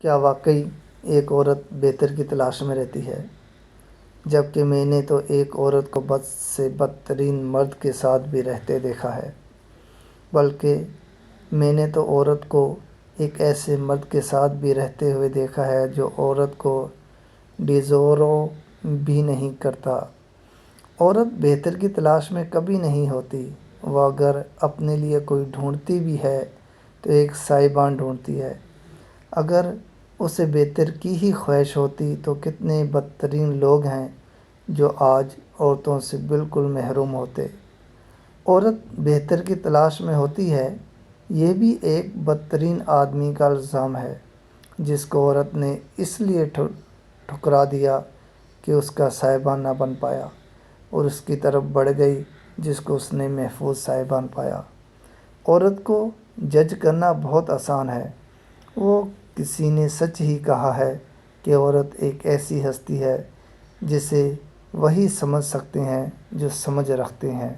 کیا واقعی ایک عورت بہتر کی تلاش میں رہتی ہے؟ جبکہ میں نے تو ایک عورت کو بد سے بدترین مرد کے ساتھ بھی رہتے دیکھا ہے۔ بلکہ میں نے تو عورت کو ایک ایسے مرد کے ساتھ بھی رہتے ہوئے دیکھا ہے جو عورت کو ڈیزورو بھی نہیں کرتا۔ عورت بہتر کی تلاش میں کبھی نہیں ہوتی۔ وہ اگر اپنے لیے کوئی ڈھونڈتی بھی ہے تو ایک صاحبان ڈھونڈتی ہے۔ اگر اسے بہتر کی ہی خواہش ہوتی تو کتنے بدترین لوگ ہیں جو آج عورتوں سے بالکل محروم ہوتے۔ عورت بہتر کی تلاش میں ہوتی ہے، یہ بھی ایک بدترین آدمی کا الزام ہے جس کو عورت نے اس لیے ٹھکرا دیا کہ اس کا صاحبان نہ بن پایا، اور اس کی طرف بڑھ گئی جس کو اس نے محفوظ صاحبان پایا۔ عورت کو جج کرنا بہت آسان ہے۔ وہ کسی نے سچ ہی کہا ہے کہ عورت ایک ایسی ہستی ہے جسے وہی سمجھ سکتے ہیں جو سمجھ رکھتے ہیں۔